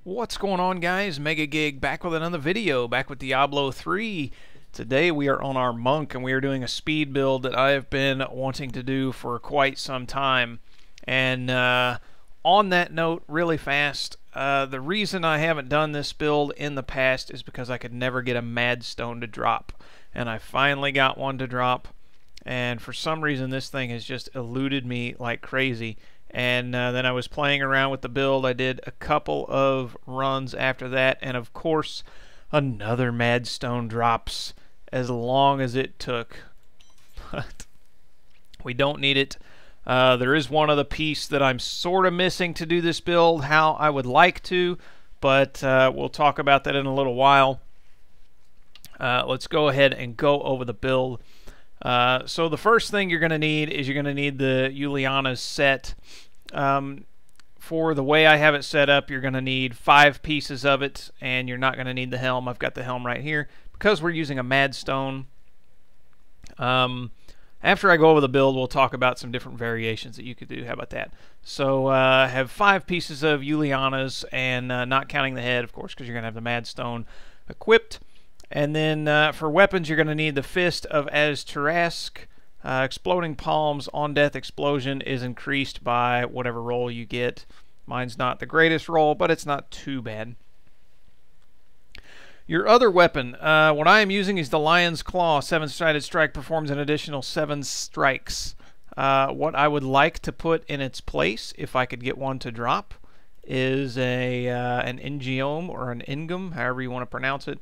What's going on, guys? Mega Gig back with another video, back with Diablo 3. Today we are on our monk and we are doing a speed build that I have been wanting to do for quite some time. And on that note, really fast, the reason I haven't done this build in the past is because I could never get a mad stone to drop. And I finally got one to drop, and for some reason this thing has just eluded me like crazy. And then I was playing around with the build. I did a couple of runs after that, and of course another mad stone drops, as long as it took. But we don't need it. There is one other piece that I'm sort of missing to do this build how I would like to, but we'll talk about that in a little while. Let's go ahead and go over the build. So the first thing you're going to need is you're going to need the Uliana's set. For the way I have it set up, you're going to need 5 pieces of it, and you're not going to need the helm. I've got the helm right here because we're using a mad stone. After I go over the build, we'll talk about some different variations that you could do. How about that? So have 5 pieces of Uliana's, and not counting the head, of course, because you're going to have the mad stone equipped. And then for weapons, you're going to need the Fist of Az-Tarask. Exploding Palms on death explosion is increased by whatever roll you get. Mine's not the greatest roll, but it's not too bad. Your other weapon, what I am using is the Lion's Claw. 7-sided strike performs an additional 7 strikes. What I would like to put in its place, if I could get one to drop, is an Ingiome or an Ingam, however you want to pronounce it.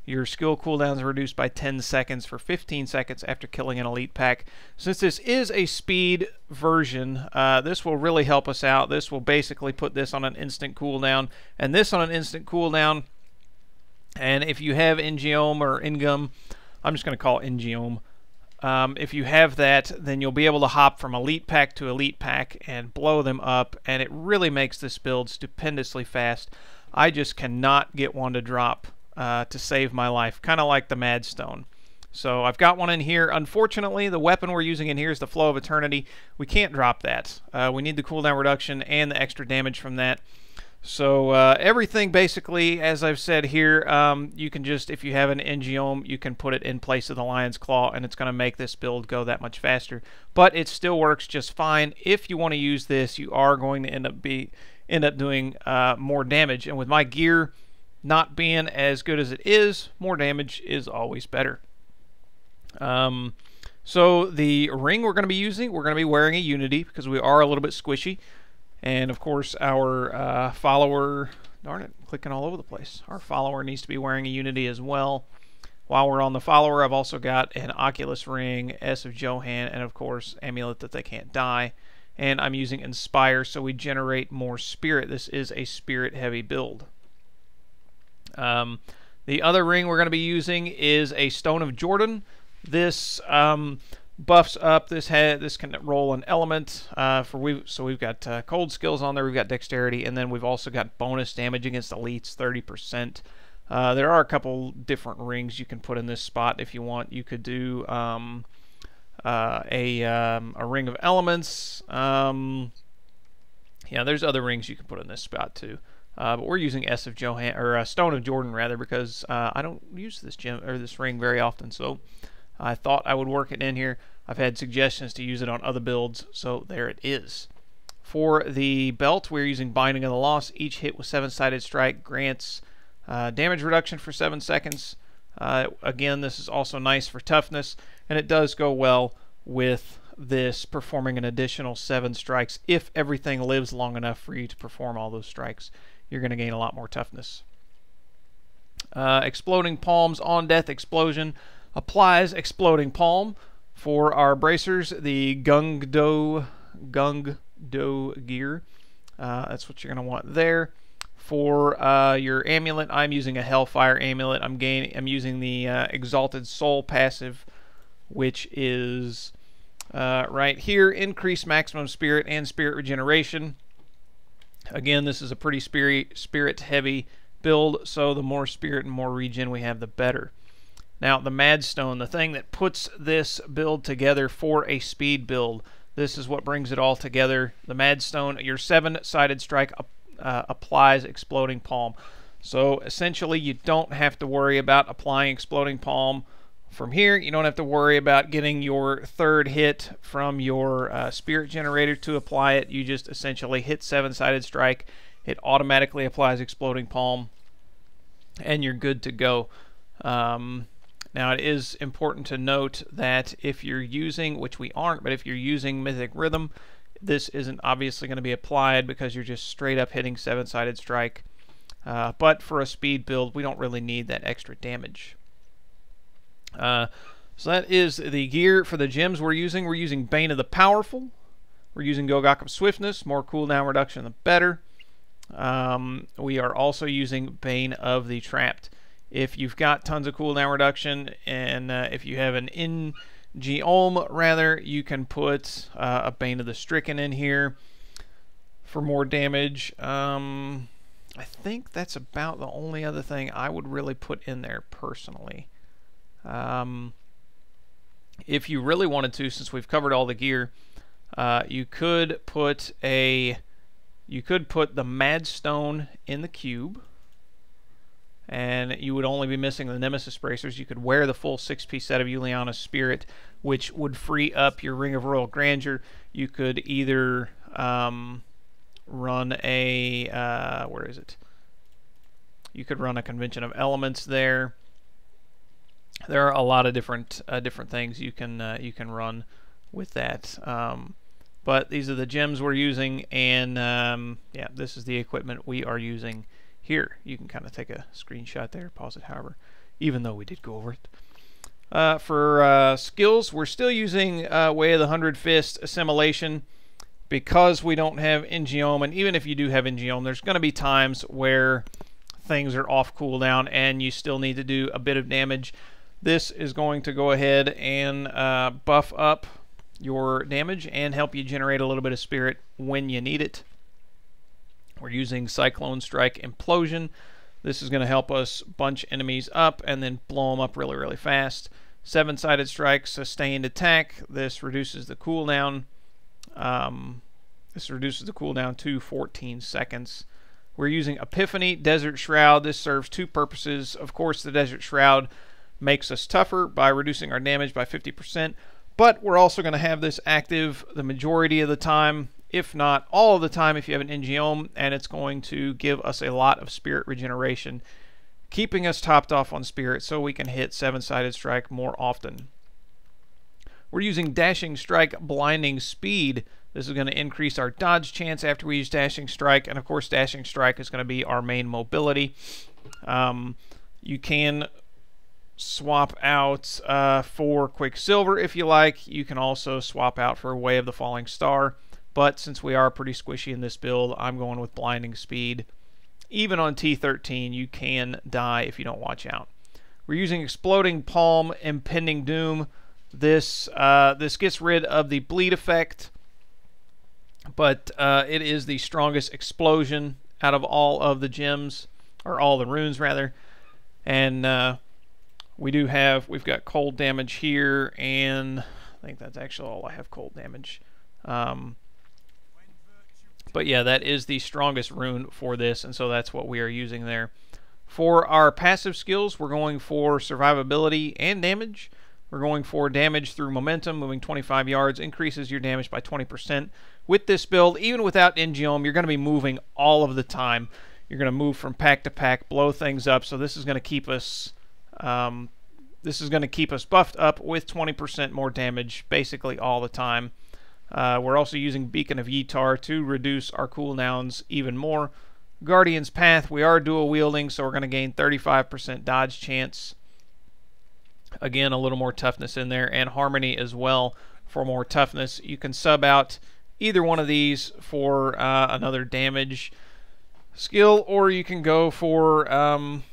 Your skill cooldowns are reduced by 10 seconds for 15 seconds after killing an elite pack. Since this is a speed version, this will really help us out. This will basically put this on an instant cooldown, and this on an instant cooldown. And if you have Ingiome or Ingam, I'm just going to call it Ingiome. If you have that, then you'll be able to hop from elite pack to elite pack and blow them up, and it really makes this build stupendously fast. I just cannot get one to drop to save my life, kind of like the Mad Stone. So I've got one in here. Unfortunately, the weapon we're using in here is the Flow of Eternity. We can't drop that. We need the cooldown reduction and the extra damage from that. So everything basically, as I've said here, you can just, if you have an Ingiome, you can put it in place of the Lion's Claw, and it's going to make this build go that much faster. But it still works just fine. If you want to use this, you are going to end up doing more damage, and with my gear not being as good as it is, more damage is always better. So the ring we're going to be using, we're going to be wearing a Unity because we are a little bit squishy. And of course our follower, darn it, clicking all over the place. Our follower needs to be wearing a Unity as well. While we're on the follower, I've also got an Oculus ring, S of Johan, and of course Amulet that they can't die. And I'm using Inspire, so we generate more spirit. This is a spirit heavy build. The other ring we're going to be using is a Stone of Jordan. This buffs up this head. This can roll an element. So we've got cold skills on there. We've got dexterity, and then we've also got bonus damage against elites, 30%. There are a couple different rings you can put in this spot if you want. You could do a ring of elements. Yeah, there's other rings you can put in this spot too. But we're using S of Johan, or Stone of Jordan rather, because I don't use this gem or this ring very often. So I thought I would work it in here. I've had suggestions to use it on other builds, so there it is. For the belt, we're using Binding of the Lost. Each hit with 7-sided strike grants damage reduction for 7 seconds. Again, this is also nice for toughness, and it does go well with this performing an additional 7 strikes. If everything lives long enough for you to perform all those strikes, you're going to gain a lot more toughness. Exploding Palms on death explosion applies Exploding Palm. For our bracers, the Gung Do gear. That's what you're going to want there. For your amulet, I'm using a Hellfire amulet. I'm using the Exalted Soul passive, which is right here. Increase maximum spirit and spirit regeneration. Again, this is a pretty spirit heavy build, so the more spirit and more regen we have, the better. Now, the Mad Stone, the thing that puts this build together for a speed build, This is what brings it all together. The Madstone, your 7-sided strike applies Exploding Palm. So essentially, you don't have to worry about applying Exploding Palm from here. You don't have to worry about getting your 3rd hit from your Spirit Generator to apply it. You just essentially hit 7-sided strike. It automatically applies Exploding Palm, and you're good to go. Now, it is important to note that if you're using, which we aren't, but if you're using Mythic Rhythm, this isn't obviously going to be applied because you're just straight up hitting 7-sided strike. But for a speed build, we don't really need that extra damage. So that is the gear for the gems we're using. We're using Bane of the Powerful. We're using Gogok of Swiftness. More cooldown reduction, the better. We are also using Bane of the Trapped. If you've got tons of cooldown reduction, and if you have an Ingeom, rather, you can put a Bane of the Stricken in here for more damage. I think that's about the only other thing I would really put in there personally. If you really wanted to, since we've covered all the gear, you could put the Madstone in the cube, and you would only be missing the Nemesis bracers. You could wear the full 6-piece set of Uliana's Spirit, which would free up your Ring of Royal Grandeur. You could either run a where is it? You could run a Convention of Elements there. There are a lot of different things you can run with that. But these are the gems we're using, and yeah, this is the equipment we are using here. You can kind of take a screenshot there, pause it, however, even though we did go over it. For skills, we're still using Way of the 100 Fist Assimilation because we don't have Ingeom, and even if you do have Ingeom, there's going to be times where things are off cooldown and you still need to do a bit of damage. This is going to go ahead and buff up your damage and help you generate a little bit of spirit when you need it. We're using Cyclone Strike Implosion. This is going to help us bunch enemies up and then blow them up really, really fast. 7-sided strike, sustained attack. This reduces the cooldown. This reduces the cooldown to 14 seconds. We're using Epiphany Desert Shroud. This serves 2 purposes. Of course, the Desert Shroud makes us tougher by reducing our damage by 50%, but we're also going to have this active the majority of the time, if not all of the time if you have an Ingeom, and it's going to give us a lot of spirit regeneration, keeping us topped off on spirit so we can hit 7-sided strike more often. We're using Dashing Strike Blinding Speed. This is going to increase our dodge chance after we use Dashing Strike, and of course Dashing Strike is going to be our main mobility. You can swap out for Quicksilver if you like. You can also swap out for Way of the Falling Star, but since we are pretty squishy in this build, I'm going with Blinding Speed. Even on T13, you can die if you don't watch out. We're using Exploding Palm, Impending Doom. This gets rid of the bleed effect, but it is the strongest explosion out of all of the gems, or all the runes rather. And we've got cold damage here, and I think that's actually all I have cold damage. But yeah, that is the strongest rune for this, and so that's what we are using there. For our passive skills, we're going for survivability and damage. We're going for damage through momentum. Moving 25 yards increases your damage by 20%. With this build, even without Ingeom, you're going to be moving all of the time. You're going to move from pack to pack, blow things up, so this is going to keep us buffed up with 20% more damage basically all the time. We're also using Beacon of Ytar to reduce our cooldowns even more. Guardian's Path, we are dual wielding, so we're going to gain 35% dodge chance. Again, a little more toughness in there, and Harmony as well for more toughness. You can sub out either one of these for another damage skill, or you can go for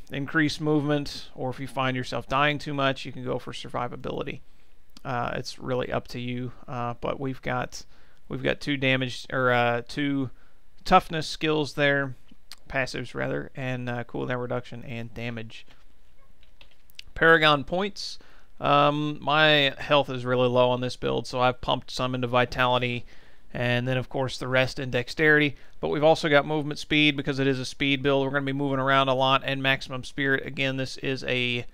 increased movement, or if you find yourself dying too much, you can go for survivability. It's really up to you, but we've got 2 damage or 2 toughness skills there, passives rather, and cooldown reduction and damage. Paragon points. My health is really low on this build, so I've pumped some into vitality, and then of course the rest in dexterity. But we've also got movement speed because it is a speed build. We're going to be moving around a lot, and maximum spirit. Again, this is a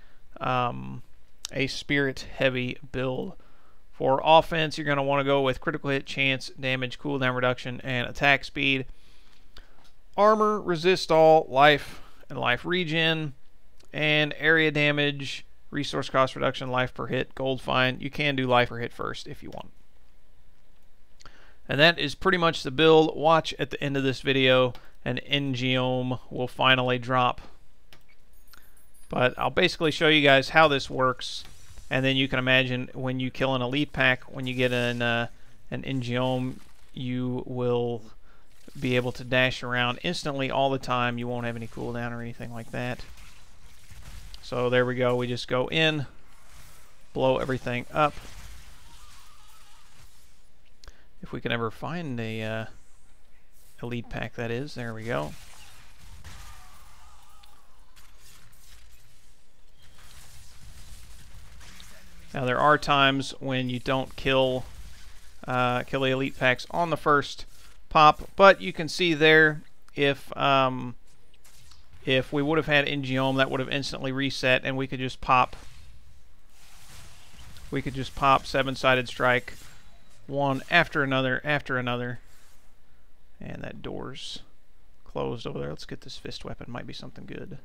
spirit heavy build. For offense, you're going to want to go with critical hit chance, damage, cooldown reduction, and attack speed. Armor, resist all, life, and life regen, and area damage, resource cost reduction, life per hit, gold fine. You can do life per hit first if you want. And that is pretty much the build. Watch at the end of this video, an Engiome will finally drop. But I'll basically show you guys how this works, and then you can imagine when you kill an elite pack, when you get an Engiome, you will be able to dash around instantly all the time. You won't have any cooldown or anything like that. So there we go. We just go in, blow everything up. If we can ever find a elite pack, that is. There we go. Now there are times when you don't kill the elite packs on the first pop, but you can see there if we would have had Engiome, that would have instantly reset, and we could just pop. We could just pop seven-sided strike, one after another, and that door's closed over there. Let's get this fist weapon. Might be something good.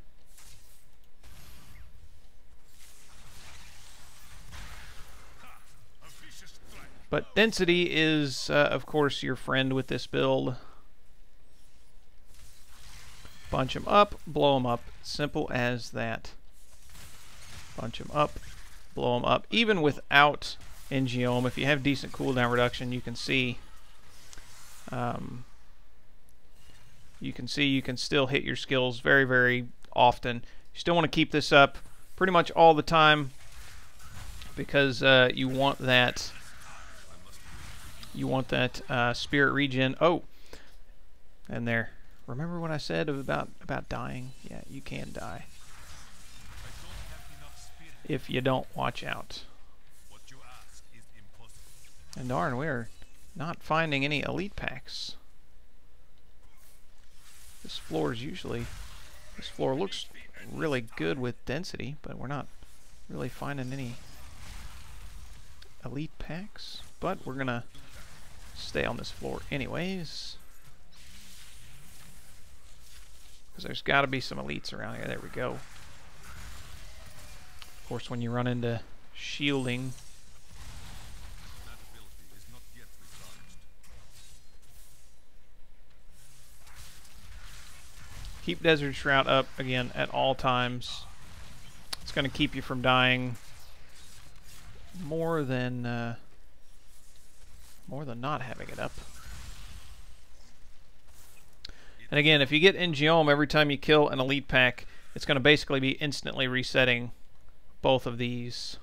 But density is, of course, your friend with this build. Bunch them up, blow them up. Simple as that. Bunch them up, blow them up. Even without Engiome, if you have decent cooldown reduction, you can see you can still hit your skills very, very often. You still want to keep this up pretty much all the time because you want that spirit regen. Oh, and there. Remember what I said about dying? Yeah, you can die if you don't watch out. And darn, we're not finding any elite packs. This floor looks really good with density, but we're not really finding any elite packs. But we're gonna stay on this floor anyways, because there's got to be some elites around here. There we go. Of course, when you run into shielding, keep Desert Shroud up again at all times. It's going to keep you from dying more than not having it up. And again, if you get Engiome every time you kill an elite pack, it's going to basically be instantly resetting both of these.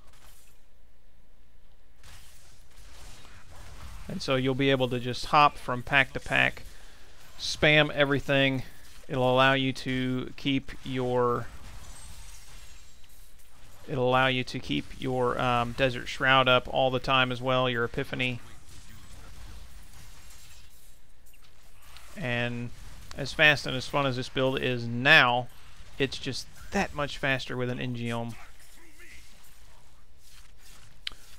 And so you'll be able to just hop from pack to pack, spam everything. It'll allow you to keep your Desert Shroud up all the time as well, your Epiphany. And as fast and as fun as this build is now, it's just that much faster with an Engiome.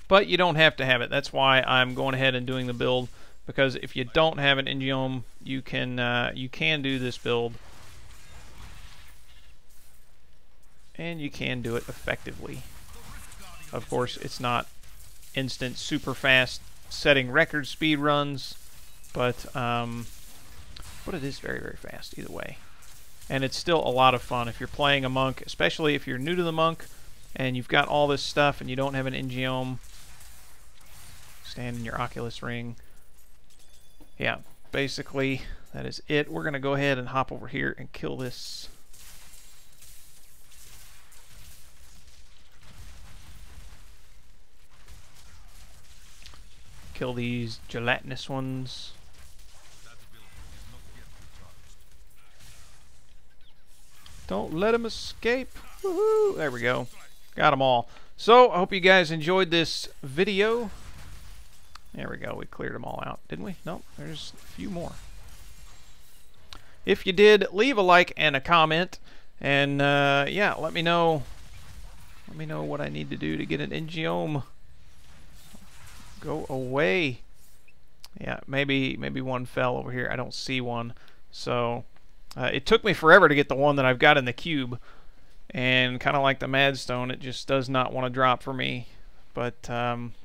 But you don't have to have it. That's why I'm going ahead and doing the build, because if you don't have an Engiome, you can do this build, and you can do it effectively. Of course, it's not instant, super fast, setting record speed runs, but it is very, very fast either way. And it's still a lot of fun if you're playing a monk, especially if you're new to the monk and you've got all this stuff and you don't have an Engiome. Stand in your Oculus ring. Yeah, basically that is it. We're going to go ahead and hop over here and kill this. Kill these gelatinous ones. Don't let him escape. Woohoo! There we go. Got them all. So, I hope you guys enjoyed this video. There we go. We cleared them all out, didn't we? Nope, there's a few more. If you did, leave a like and a comment. And, yeah, let me know what I need to do to get an Engiome. Go away. Yeah, maybe one fell over here. I don't see one. So, it took me forever to get the one that I've got in the cube. And kind of like the Madstone, it just does not want to drop for me. But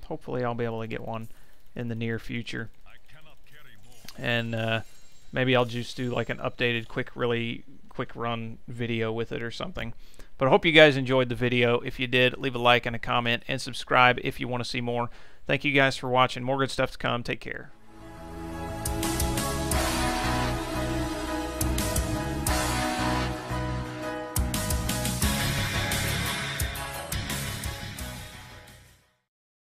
hopefully I'll be able to get one in the near future. And maybe I'll just do like an updated really quick run video with it or something. But I hope you guys enjoyed the video. If you did, leave a like and a comment and subscribe if you want to see more. Thank you guys for watching. More good stuff to come. Take care.